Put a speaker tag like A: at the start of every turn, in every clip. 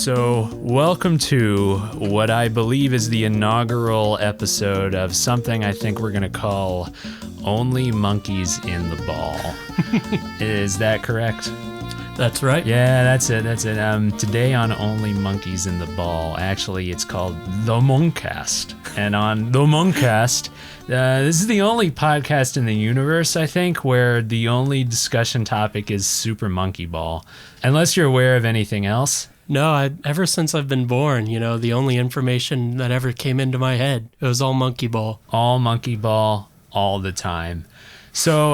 A: So, welcome to what I believe is the inaugural episode of something I think we're going to call Only Monkeys in the Ball. Is that correct?
B: That's right.
A: Yeah, that's it. Today on Only Monkeys in the Ball, actually, it's called the MONKAST. And on the MONKAST, this is the only podcast in the universe, I think, where the only discussion topic is Super Monkey Ball. Unless you're aware of anything else.
B: No, ever since I've been born, the only information that ever came into my head, it was all monkey ball.
A: All monkey ball, all the time. So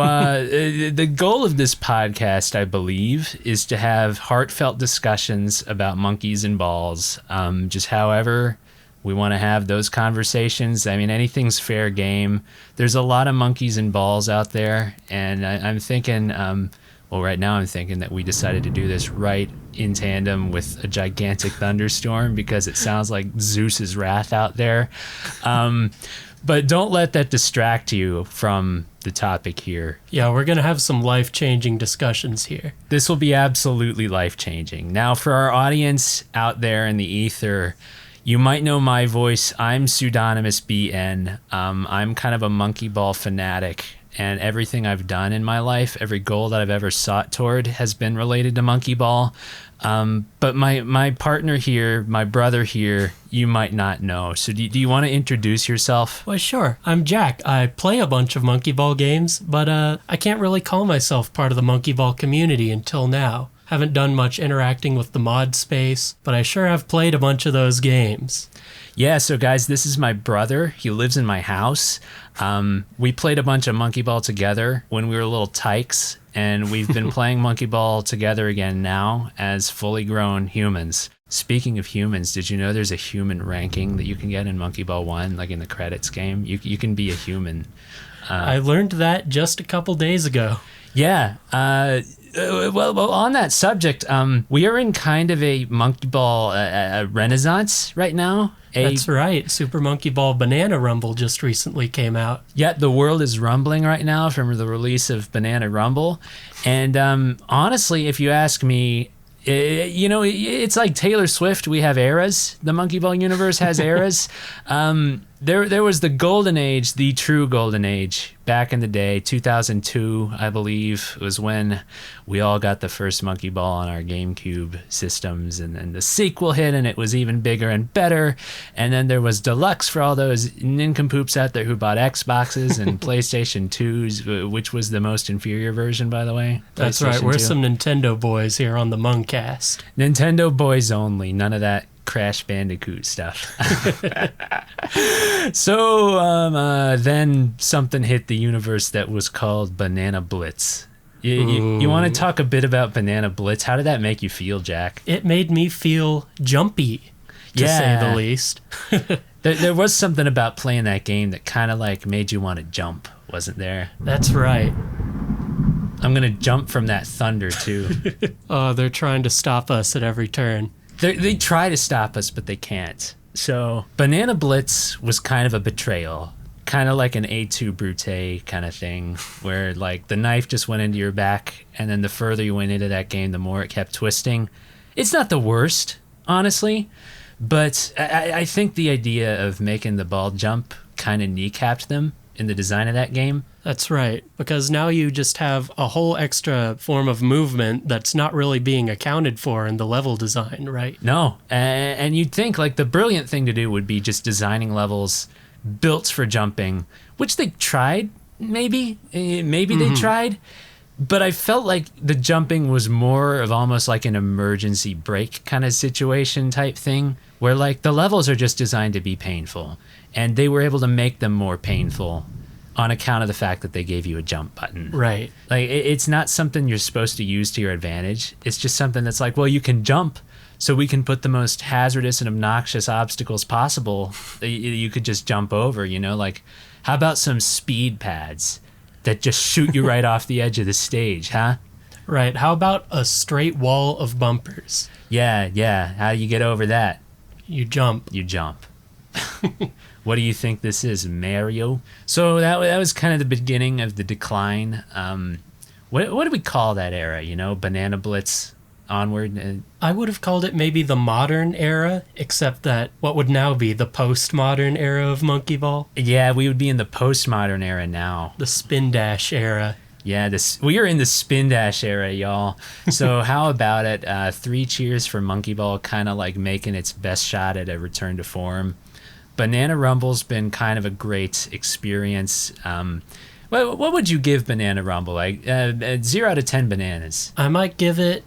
A: the goal of this podcast, I believe, is to have heartfelt discussions about monkeys and balls. Just however we want to have those conversations. I mean, anything's fair game. There's a lot of monkeys and balls out there, and I'm thinking, right now I'm thinking that we decided to do this right in tandem with a gigantic thunderstorm because it sounds like Zeus's wrath out there. But don't let that distract you from the topic here.
B: Yeah, we're going to have some life-changing discussions here.
A: This will be absolutely life-changing. Now, for our audience out there in the ether, you might know my voice. I'm Pseudonymous BN. I'm kind of a monkey ball fanatic, and everything I've done in my life, every goal that I've ever sought toward has been related to monkey ball. But my partner here, my brother here, you might not know. So do you want to introduce yourself?
B: Well, sure. I'm Jack. I play a bunch of monkey ball games, but I can't really call myself part of the monkey ball community until now. Haven't done much interacting with the mod space, but I sure have played a bunch of those games.
A: Yeah, so guys, this is my brother. He lives in my house. We played a bunch of monkey ball together when we were little tykes, and we've been playing monkey ball together again now as fully grown humans. Speaking of humans, did you know there's a human ranking that you can get in Monkey Ball 1, like in the credits game? You can be a human.
B: I learned that just a couple days ago.
A: Yeah. Well, on that subject, we are in kind of a monkey ball renaissance right now.
B: That's right. Super Monkey Ball Banana Rumble just recently came out.
A: Yeah, the world is rumbling right now from the release of Banana Rumble. And honestly, if you ask me, it's like Taylor Swift. We have eras. The Monkey Ball universe has eras. There was the golden age, the true golden age, back in the day, 2002, I believe, was when we all got the first Monkey Ball on our GameCube systems, and then the sequel hit, and it was even bigger and better. And then there was Deluxe for all those nincompoops out there who bought Xboxes and PlayStation 2s, which was the most inferior version, by the way.
B: That's right. We're some Nintendo boys here on the MONKAST.
A: Nintendo boys only. None of that Crash Bandicoot stuff. So then something hit the universe that was called Banana Blitz. You want to talk a bit about Banana Blitz? How did that make you feel, Jack?
B: It made me feel jumpy, to say the least.
A: There was something about playing that game that kind of like made you want to jump, wasn't there?
B: That's right.
A: I'm going to jump from that thunder, too.
B: Oh, they're trying to stop us at every turn.
A: They try to stop us, but they can't. So Banana Blitz was kind of a betrayal, kind of like an A2 Brute kind of thing, where like the knife just went into your back, and then the further you went into that game, the more it kept twisting. It's not the worst, honestly, but I think the idea of making the ball jump kind of kneecapped them in the design of that game.
B: That's right, because now you just have a whole extra form of movement that's not really being accounted for in the level design, right?
A: No, and you'd think like the brilliant thing to do would be just designing levels built for jumping, which they tried, maybe they tried, but I felt like the jumping was more of almost like an emergency brake kind of situation type thing, where like the levels are just designed to be painful, and they were able to make them more painful on account of the fact that they gave you a jump button.
B: Right.
A: Like, it's not something you're supposed to use to your advantage. It's just something that's like, well, you can jump, so we can put the most hazardous and obnoxious obstacles possible that you could just jump over, Like, how about some speed pads that just shoot you right off the edge of the stage, huh?
B: Right. How about a straight wall of bumpers?
A: Yeah. How do you get over that?
B: You jump.
A: What do you think this is, Mario? So that was kind of the beginning of the decline. What do we call that era? Banana Blitz. onward. And
B: I would have called it maybe the modern era, except that what would now be the postmodern era of Monkey Ball,
A: yeah, we would be in the postmodern era now.
B: the spin dash era.
A: Yeah, we are in the spin dash era, y'all. So how about it? 3 cheers for Monkey Ball, kind of like making its best shot at a return to form. Banana Rumble's been kind of a great experience. What would you give Banana Rumble? Like 0 out of 10 bananas.
B: I might give it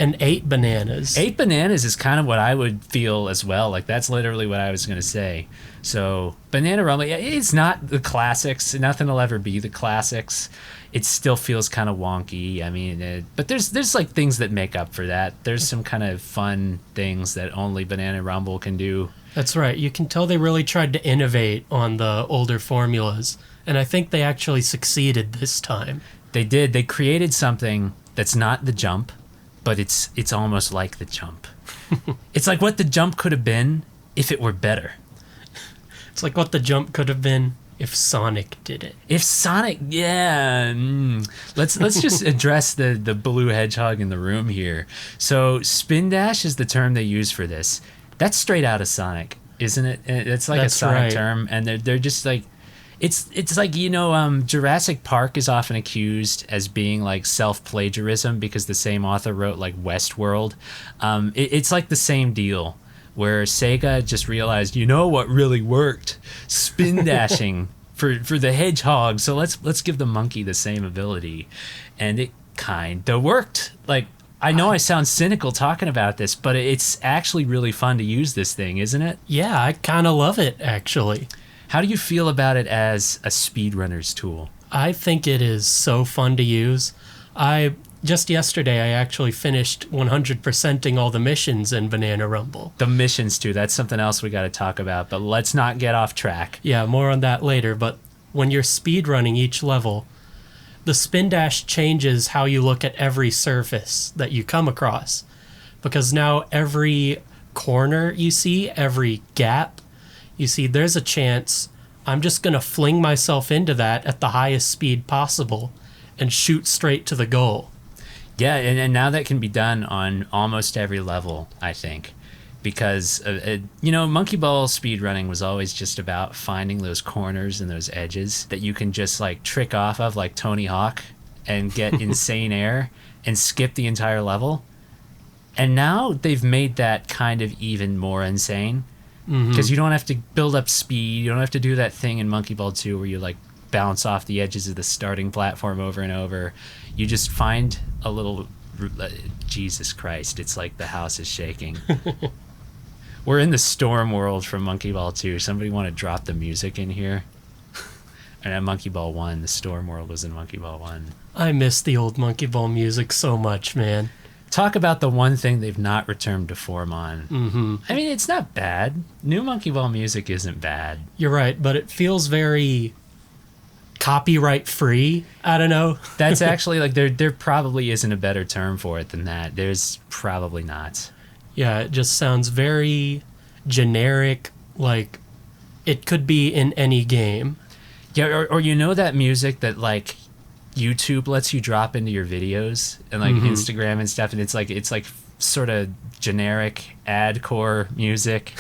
B: an 8 bananas.
A: 8 bananas is kind of what I would feel as well. Like that's literally what I was gonna say. So Banana Rumble, yeah, it's not the classics. Nothing will ever be the classics. It still feels kind of wonky. I mean, but there's like things that make up for that. There's some kind of fun things that only Banana Rumble can do.
B: That's right. You can tell they really tried to innovate on the older formulas, and I think they actually succeeded this time.
A: They did. They created something that's not the jump, but it's almost like the jump. It's like what the jump could have been if it were better.
B: It's like what the jump could have been if Sonic did it.
A: If Sonic, yeah. Let's just address the blue hedgehog in the room here. So spin dash is the term they use for this. That's straight out of Sonic, isn't it? It's like
B: That's
A: a Sonic
B: right.
A: term, and they're just like, it's like, you know, Jurassic Park is often accused as being like self-plagiarism because the same author wrote like Westworld. It's like the same deal where Sega just realized, you know what really worked? Spin dashing for the hedgehog. So let's give the monkey the same ability, and it kind of worked. Like, I know I sound cynical talking about this, but it's actually really fun to use this thing, isn't it?
B: Yeah, I kind of love it, actually.
A: How do you feel about it as a speedrunner's tool?
B: I think it is so fun to use. Just yesterday, I actually finished 100%ing all the missions in Banana Rumble.
A: The missions, too. That's something else we got to talk about, but let's not get off track.
B: Yeah, more on that later, but when you're speedrunning each level, the spin dash changes how you look at every surface that you come across. Because now every corner you see, every gap you see, there's a chance I'm just going to fling myself into that at the highest speed possible and shoot straight to the goal.
A: Yeah, and now that can be done on almost every level, I think. Because, Monkey Ball speedrunning was always just about finding those corners and those edges that you can just, like, trick off of like Tony Hawk and get insane air and skip the entire level. And now they've made that kind of even more insane. Because you don't have to build up speed. You don't have to do that thing in Monkey Ball 2 where you, like, bounce off the edges of the starting platform over and over. You just find a little... Jesus Christ, it's like the house is shaking. We're in the storm world from Monkey Ball 2. Somebody want to drop the music in here? And at Monkey Ball 1, the storm world was in Monkey Ball 1.
B: I miss the old Monkey Ball music so much, man.
A: Talk about the one thing they've not returned to form on. I mean, it's not bad. New Monkey Ball music isn't bad.
B: You're right, but it feels very copyright free. I don't know.
A: That's actually, like, there probably isn't a better term for it than that. There's probably not.
B: Yeah, it just sounds very generic, like it could be in any game.
A: Yeah, or you know that music that, like, YouTube lets you drop into your videos and, like, Instagram and stuff, and it's like sort of generic ad-core music.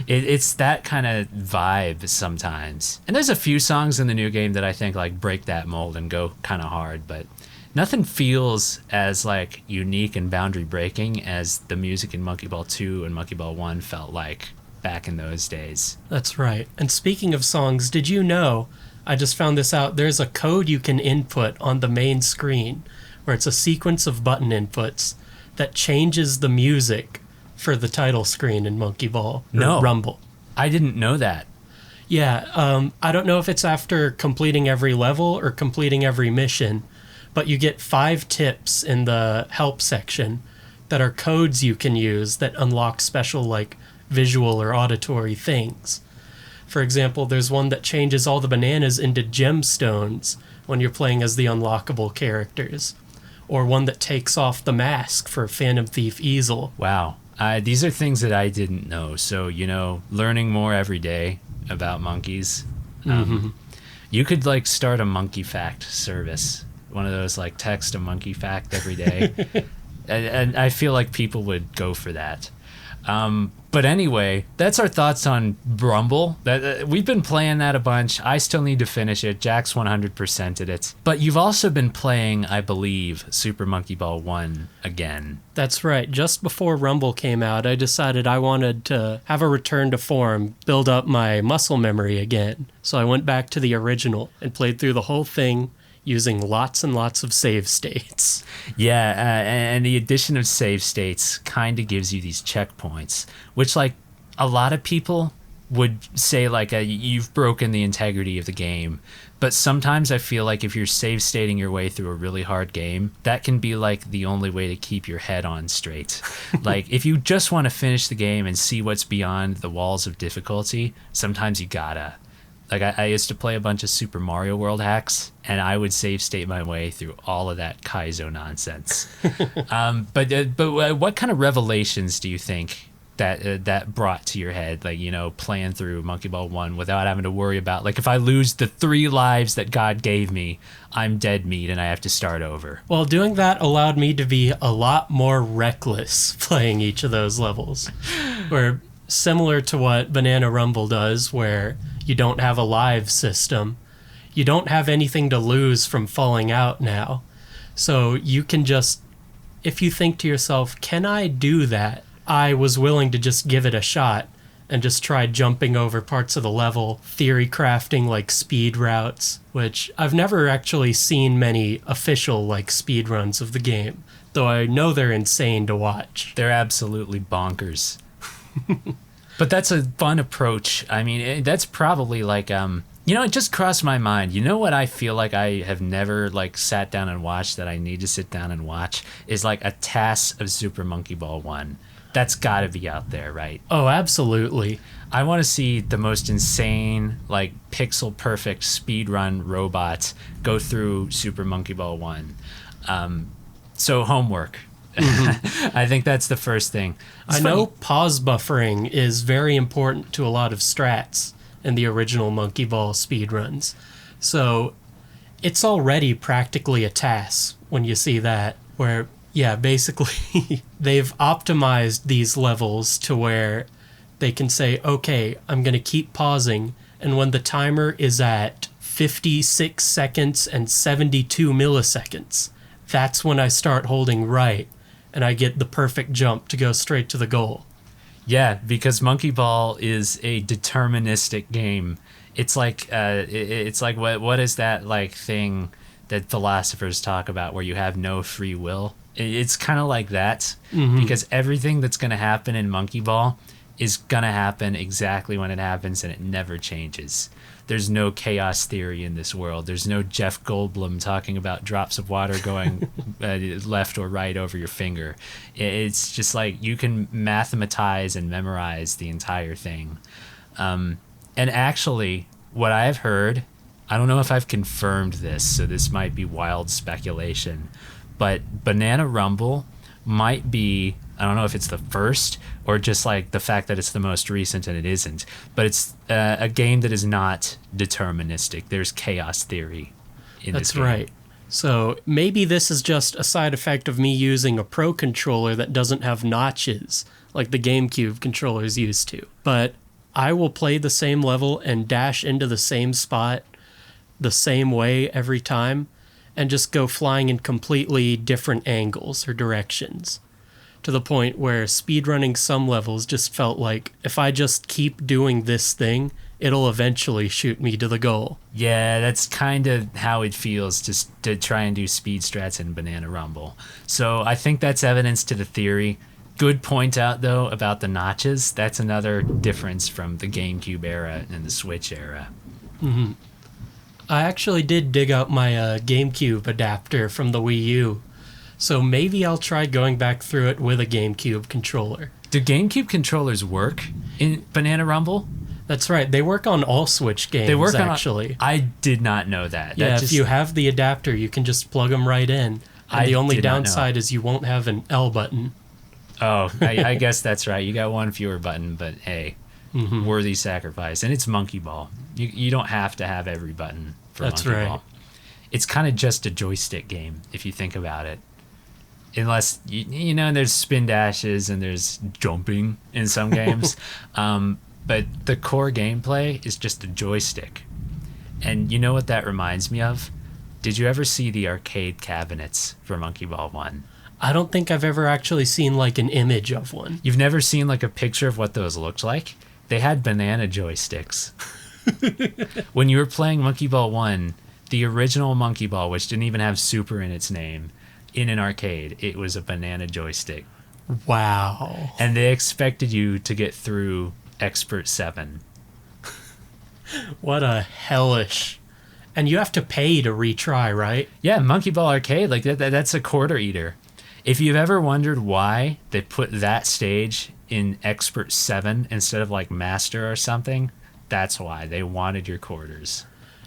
A: It's that kind of vibe sometimes. And there's a few songs in the new game that I think, like, break that mold and go kind of hard, but nothing feels as, like, unique and boundary breaking as the music in Monkey Ball 2 and Monkey Ball 1 felt like back in those days.
B: That's right. And speaking of songs, did you know, I just found this out, there's a code you can input on the main screen where it's a sequence of button inputs that changes the music for the title screen in Monkey Ball Rumble.
A: I didn't know that.
B: Yeah, I don't know if it's after completing every level or completing every mission, but you get 5 tips in the help section that are codes you can use that unlock special, like, visual or auditory things. For example, there's one that changes all the bananas into gemstones when you're playing as the unlockable characters, or one that takes off the mask for Phantom Thief Easel.
A: Wow. These are things that I didn't know. So, learning more every day about monkeys. You could, like, start a monkey fact service. One of those, like, text a monkey fact every day. And I feel like people would go for that. But anyway, that's our thoughts on Rumble. We've been playing that a bunch. I still need to finish it. Jack's 100%ed it. But you've also been playing, I believe, Super Monkey Ball 1 again.
B: That's right. Just before Rumble came out, I decided I wanted to have a return to form, build up my muscle memory again. So I went back to the original and played through the whole thing using lots and lots of save states.
A: Yeah, and the addition of save states kind of gives you these checkpoints, which, like, a lot of people would say, like, you've broken the integrity of the game. But sometimes I feel like if you're save stating your way through a really hard game, that can be, like, the only way to keep your head on straight. Like, if you just want to finish the game and see what's beyond the walls of difficulty, sometimes you gotta. Like, I used to play a bunch of Super Mario World hacks, and I would save state my way through all of that Kaizo nonsense. But what kind of revelations do you think that brought to your head, like, you know, playing through Monkey Ball 1 without having to worry about, like, if I lose the 3 lives that God gave me, I'm dead meat and I have to start over?
B: Well, doing that allowed me to be a lot more reckless playing each of those levels. Where, similar to what Banana Rumble does, where you don't have a live system, you don't have anything to lose from falling out now. So you can just, if you think to yourself, can I do that? I was willing to just give it a shot and just try jumping over parts of the level, theory crafting like speed routes, which I've never actually seen many official like speed runs of the game, though I know they're insane to watch.
A: They're absolutely bonkers. But that's a fun approach. I mean, that's probably like, you know, it just crossed my mind. You know what I feel like I have never, like, sat down and watched that I need to sit down and watch is, like, a TAS of Super Monkey Ball 1. That's got to be out there, right?
B: Oh, absolutely.
A: I want to see the most insane, like, pixel-perfect speedrun robot go through Super Monkey Ball 1. So homework. I think that's the first thing.
B: I know pause buffering is very important to a lot of strats in the original Monkey Ball speedruns. So it's already practically a TAS when you see that, where, yeah, basically they've optimized these levels to where they can say, okay, I'm going to keep pausing, and when the timer is at 56 seconds and 72 milliseconds, that's when I start holding right, and I get the perfect jump to go straight to the goal.
A: Yeah, because Monkey Ball is a deterministic game. It's like what is that, like, thing that philosophers talk about where you have no free will? It's kind of like that, because everything that's going to happen in Monkey Ball is going to happen exactly when it happens, and it never changes. There's no chaos theory in this world. There's no Jeff Goldblum talking about drops of water going left or right over your finger. It's just like you can mathematize and memorize the entire thing. And actually, what I've heard, I don't know if I've confirmed this, so this might be wild speculation, but Banana Rumble might be, I don't know if it's the first or just like the fact that it's the most recent and it isn't, but it's a game that is not deterministic. There's chaos theory in this game.
B: That's right. So maybe this is just a side effect of me using a Pro controller that doesn't have notches like the GameCube controllers used to. But I will play the same level and dash into the same spot the same way every time and just go flying in completely different angles or directions, to the point where speedrunning some levels just felt like if I just keep doing this thing, it'll eventually shoot me to the goal.
A: Yeah, that's kind of how it feels just to try and do speed strats in Banana Rumble. So I think that's evidence to the theory. Good point out, though, about the notches. That's another difference from the GameCube era and the Switch era.
B: Mm-hmm. I actually did dig out my GameCube adapter from the Wii U, so maybe I'll try going back through it with a GameCube controller.
A: Do GameCube controllers work in Banana Rumble?
B: That's right. They work on all Switch games,
A: They work
B: actually.
A: I did not know that.
B: Yeah, if you have the adapter, you can just plug them right in. And the only downside is you won't have an L button.
A: Oh, I guess that's right. You got one fewer button, but hey, worthy sacrifice. And it's Monkey Ball. You don't have to have every button for Monkey Ball. It's kind of just a joystick game, if you think about it. unless there's spin dashes and there's jumping in some games. But the core gameplay is just a joystick. And you know what that reminds me of? Did you ever see the arcade cabinets for Monkey Ball 1?
B: I don't think I've ever actually seen like an image of one.
A: You've never seen like a picture of what those looked like? They had banana joysticks. When you were playing Monkey Ball 1, the original Monkey Ball, which didn't even have Super in its name, in an arcade, it was a banana joystick.
B: Wow.
A: And they expected you to get through Expert 7.
B: What a hellish. And you have to pay to retry, right?
A: Yeah, Monkey Ball Arcade, like that's a quarter eater. If you've ever wondered why they put that stage in Expert 7 instead of like Master or something, that's why. They wanted your quarters.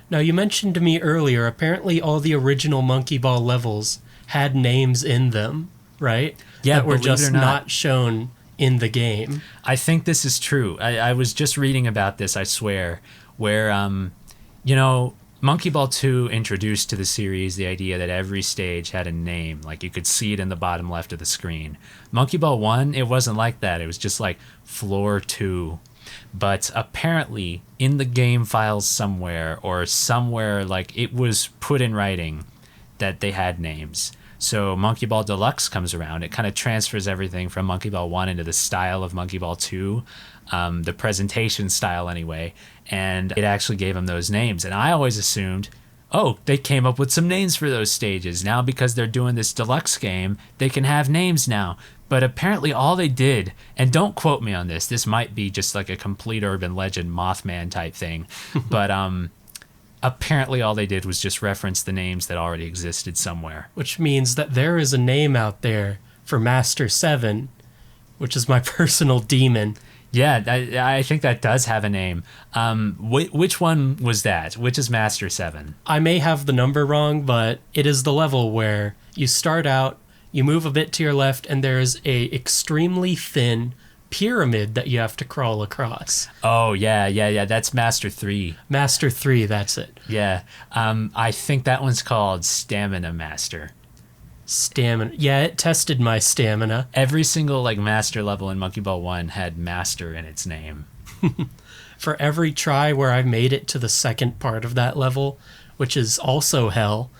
B: Now, you mentioned to me earlier, apparently all the original Monkey Ball levels had names in them, right?
A: Yeah,
B: that were
A: believe it or
B: just not shown in the game.
A: I think this is true. I was just reading about this, I swear, where, Monkey Ball 2 introduced to the series the idea that every stage had a name. Like, you could see it in the bottom left of the screen. Monkey Ball 1, it wasn't like that. It was just like Floor 2. But apparently, in the game files somewhere, like, it was put in writing that they had names. So Monkey Ball Deluxe comes around. It kind of transfers everything from Monkey Ball 1 into the style of Monkey Ball 2, the presentation style anyway, and it actually gave them those names. And I always assumed, oh, they came up with some names for those stages. Now because they're doing this deluxe game, they can have names now. But apparently all they did, and don't quote me on this might be just like a complete urban legend Mothman type thing, but apparently all they did was just reference the names that already existed somewhere. Which
B: means that there is a name out there for Master 7, which is my personal demon.
A: Yeah, I think that does have a name. Which one was that? Which is Master 7?
B: I may have the number wrong, but it is the level where you start out, you move a bit to your left, and there's a extremely thin pyramid that you have to crawl across.
A: Oh, yeah. That's Master 3.
B: Master 3, that's it.
A: Yeah. I think that one's called Stamina Master.
B: Stamina. Yeah, it tested my stamina.
A: Every single Master level in Monkey Ball 1 had Master in its name.
B: For every try where I made it to the second part of that level, which is also hell,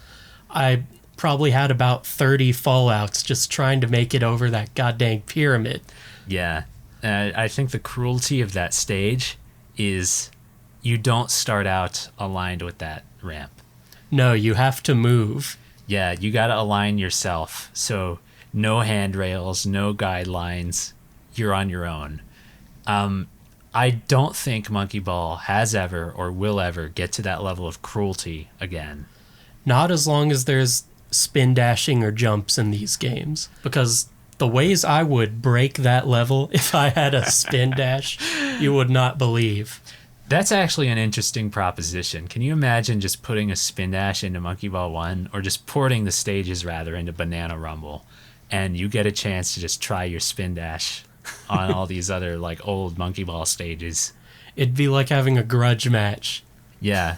B: I probably had about 30 fallouts just trying to make it over that goddamn pyramid.
A: Yeah. I think the cruelty of that stage is you don't start out aligned with that ramp.
B: No, you have to move.
A: Yeah, you got to align yourself. So no handrails, no guidelines. You're on your own. I don't think Monkey Ball has ever or will ever get to that level of cruelty again.
B: Not as long as there's spin dashing or jumps in these games. Because the ways I would break that level if I had a spin dash, you would not believe.
A: That's actually an interesting proposition. Can you imagine just putting a spin dash into Monkey Ball 1, or just porting the stages rather into Banana Rumble, and you get a chance to just try your spin dash on all these other old Monkey Ball stages?
B: It'd be like having a grudge match.
A: Yeah.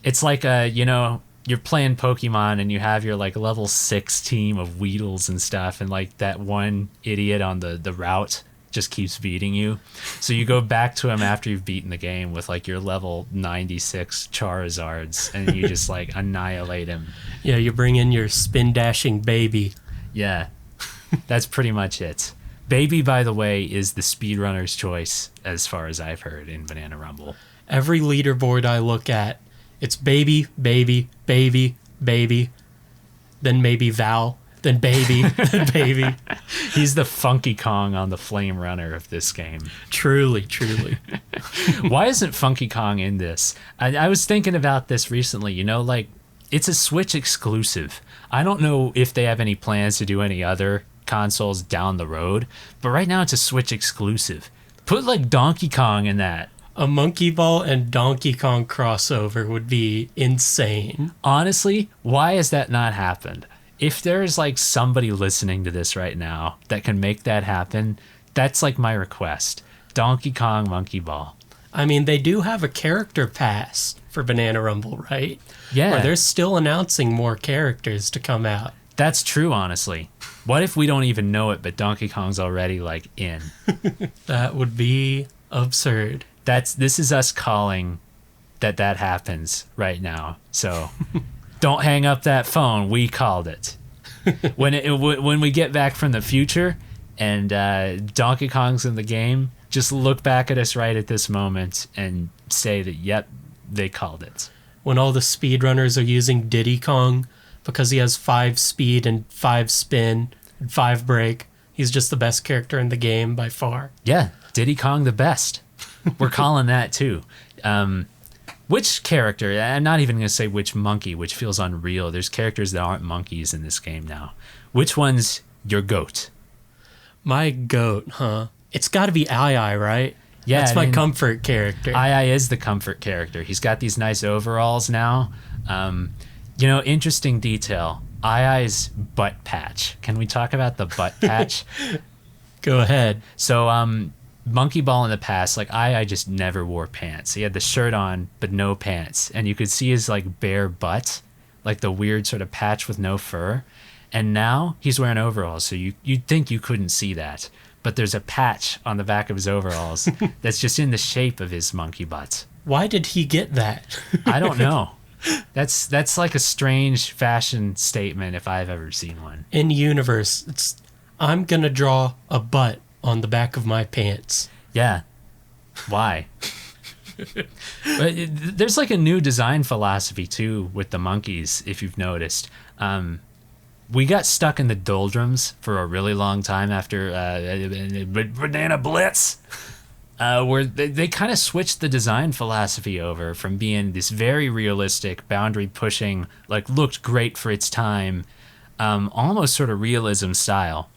A: It's like you're playing Pokemon and you have your level 6 team of Weedles and stuff, and that one idiot on the route just keeps beating you. So you go back to him after you've beaten the game with your level 96 Charizards, and you just annihilate him.
B: Yeah, you bring in your spin dashing baby.
A: Yeah. That's pretty much it. Baby, by the way, is the speedrunner's choice as far as I've heard in Banana Rumble.
B: Every leaderboard I look at, it's baby, baby, baby, baby, then maybe Val, then baby, then baby.
A: He's the Funky Kong on the Flame Runner of this game.
B: Truly, truly.
A: Why isn't Funky Kong in this? I was thinking about this recently. It's a Switch exclusive. I don't know if they have any plans to do any other consoles down the road, but right now it's a Switch exclusive. Put Donkey Kong in that.
B: A Monkey Ball and Donkey Kong crossover would be insane.
A: Honestly, why has that not happened? If there's somebody listening to this right now that can make that happen, that's my request. Donkey Kong Monkey Ball.
B: I mean, they do have a character pass for Banana Rumble, right?
A: Yeah.
B: Where they're still announcing more characters to come out.
A: That's true, honestly. What if we don't even know it, but Donkey Kong's already, like, in?
B: That would be absurd.
A: This is us calling that happens right now. So don't hang up that phone. We called it. When we get back from the future and Donkey Kong's in the game, just look back at us right at this moment and say that, yep, they called it.
B: When all the speedrunners are using Diddy Kong because he has 5 speed and 5 spin and 5 break, he's just the best character in the game by far.
A: Yeah, Diddy Kong the best. We're calling that too. Which character, I'm not even going to say which monkey, which feels unreal. There's characters that aren't monkeys in this game now. Which one's your goat?
B: My goat, huh? It's got to be Ai, right?
A: Yeah,
B: that's my comfort character.
A: Ai is the comfort character. He's got these nice overalls now. Interesting detail. Ai's butt patch. Can we talk about the butt patch?
B: Go ahead.
A: So, Monkey Ball in the past, like, I just never wore pants. He had the shirt on, but no pants. And you could see his, like, bare butt, like the weird sort of patch with no fur. And now he's wearing overalls, so you'd think you couldn't see that. But there's a patch on the back of his overalls that's just in the shape of his monkey butt.
B: Why did he get that?
A: I don't know. That's like a strange fashion statement if I've ever seen one.
B: In universe, I'm going to draw a butt on the back of my pants.
A: Yeah. Why? But there's like a new design philosophy too with the monkeys, if you've noticed. We got stuck in the doldrums for a really long time after Banana Blitz, where they kind of switched the design philosophy over from being this very realistic, boundary pushing, like looked great for its time, almost sort of realism style,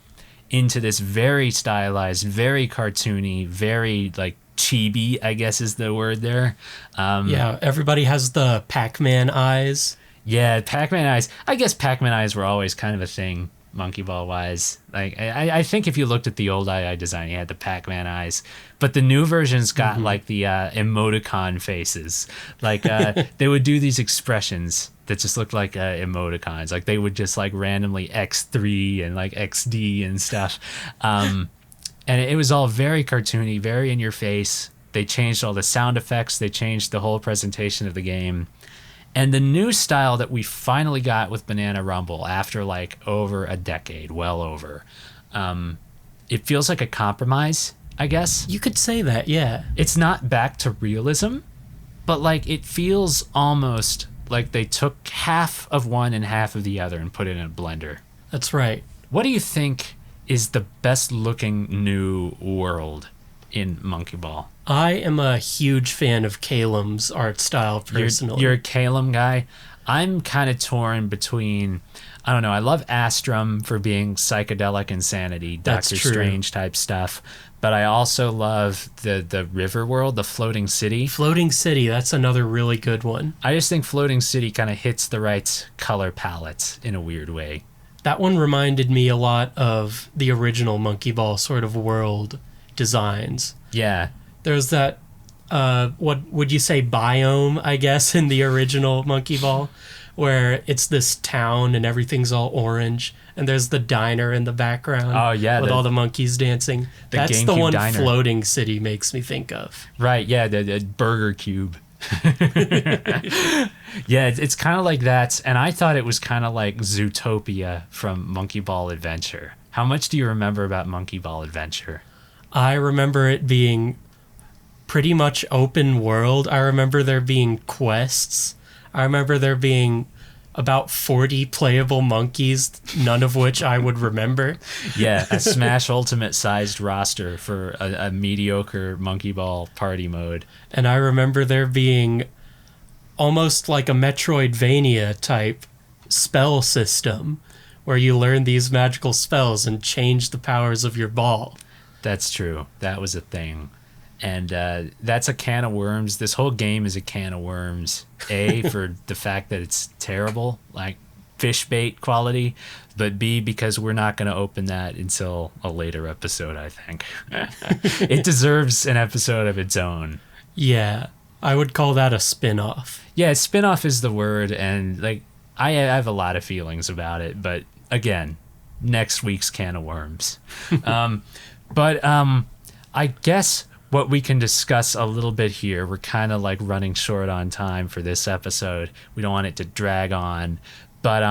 A: into this very stylized, very cartoony, very like chibi, I guess is the word there.
B: Yeah, everybody has the Pac-Man eyes.
A: Yeah, Pac-Man eyes. I guess Pac-Man eyes were always kind of a thing, Monkey Ball wise. Like I think if you looked at the old II design, you had the Pac-Man eyes, but the new versions got like the emoticon faces. Like they would do these expressions that just looked like emoticons. Like they would just like randomly X3 and like XD and stuff. And it was all very cartoony, very in your face. They changed all the sound effects. They changed the whole presentation of the game. And the new style that we finally got with Banana Rumble after like over a decade, well over, it feels like a compromise, I guess.
B: You could say that, yeah.
A: It's not back to realism, but like it feels almost like they took half of one and half of the other and put it in a blender.
B: That's right.
A: What do you think is the best looking new world in Monkey Ball?
B: I am a huge fan of Calum's art style personally.
A: You're a Calum guy. I'm kind of torn between, I don't know, I love Astrum for being psychedelic insanity, Doctor Strange type stuff, but I also love the river world, the Floating City.
B: Floating City, that's another really good one.
A: I just think Floating City kind of hits the right color palette in a weird way.
B: That one reminded me a lot of the original Monkey Ball sort of world designs.
A: Yeah.
B: There's that, what would you say, biome, I guess, in the original Monkey Ball, where it's this town and everything's all orange, and there's the diner in the background.
A: Oh, yeah.
B: With all the monkeys dancing. That's the one
A: diner.
B: Floating City makes me think of.
A: Right, yeah, the Burger Cube. Yeah, it's kind of like that, and I thought it was kind of like Zootopia from Monkey Ball Adventure. How much do you remember about Monkey Ball Adventure?
B: I remember it being pretty much open world. I remember there being quests. I remember there being about 40 playable monkeys, none of which I would remember.
A: Yeah, a Smash Ultimate sized roster for a mediocre Monkey Ball party mode.
B: And I remember there being almost like a Metroidvania type spell system where you learn these magical spells and change the powers of your ball.
A: That's true. That was a thing. And that's a can of worms. This whole game is a can of worms. A, for the fact that it's terrible, like fish bait quality. But B, because we're not going to open that until a later episode, I think. It deserves an episode of its own.
B: Yeah, I would call that a spin-off.
A: Yeah, spin-off is the word. And like I have a lot of feelings about it. But again, next week's can of worms. But I guess what we can discuss a little bit here, we're kind of like running short on time for this episode. We don't want it to drag on. But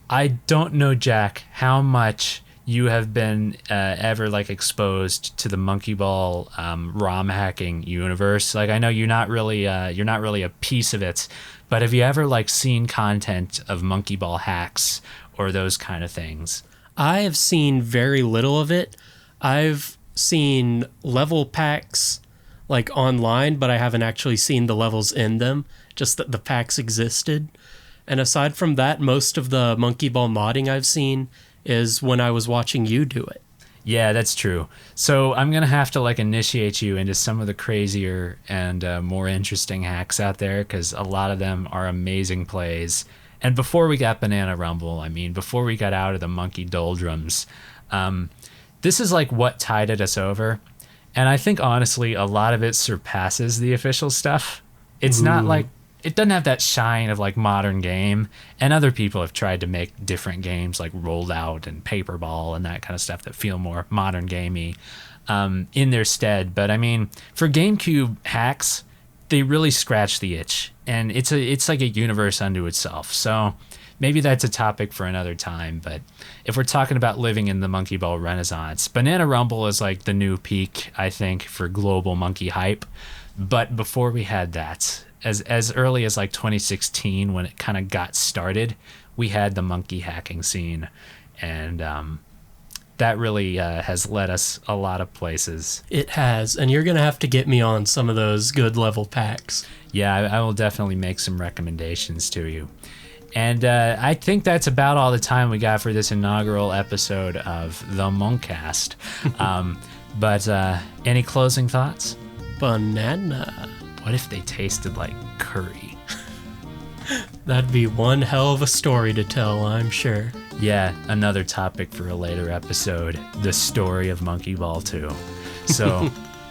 A: I don't know, Jack, how much you have been ever like exposed to the Monkey Ball ROM hacking universe. Like, I know you're not really a piece of it, but have you ever like seen content of Monkey Ball hacks or those kind of things?
B: I have seen very little of it. I've seen level packs like online, but I haven't actually seen the levels in them, just that the packs existed. And aside from that, most of the Monkey Ball modding I've seen is when I was watching you do it.
A: Yeah, that's true. So I'm going to have to like initiate you into some of the crazier and more interesting hacks out there, because a lot of them are amazing plays. And before we got Banana Rumble, I mean, before we got out of the monkey doldrums, this is like what tided us over. And I think honestly, a lot of it surpasses the official stuff. It's not like, it doesn't have that shine of like modern game. And other people have tried to make different games like Rolled Out and Paper Ball and that kind of stuff that feel more modern gamey in their stead. But I mean, for GameCube hacks, they really scratch the itch. And it's like a universe unto itself. So maybe that's a topic for another time. But if we're talking about living in the Monkey Ball Renaissance, Banana Rumble is like the new peak, I think, for global monkey hype. But before we had that, as early as like 2016, when it kind of got started, we had the monkey hacking scene. And that really has led us a lot of places.
B: It has, and you're going to have to get me on some of those good level packs.
A: Yeah, I will definitely make some recommendations to you. And I think that's about all the time we got for this inaugural episode of the MONKAST. But any closing thoughts?
B: Banana.
A: What if they tasted like curry?
B: That'd be one hell of a story to tell, I'm sure.
A: Yeah, another topic for a later episode, the story of Monkey Ball 2. So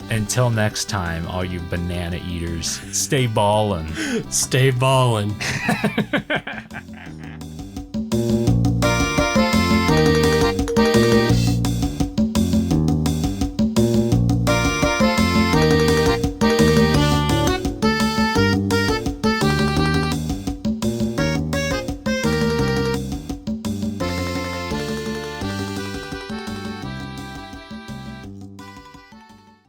A: until next time, all you banana eaters, stay ballin'.
B: Stay ballin'.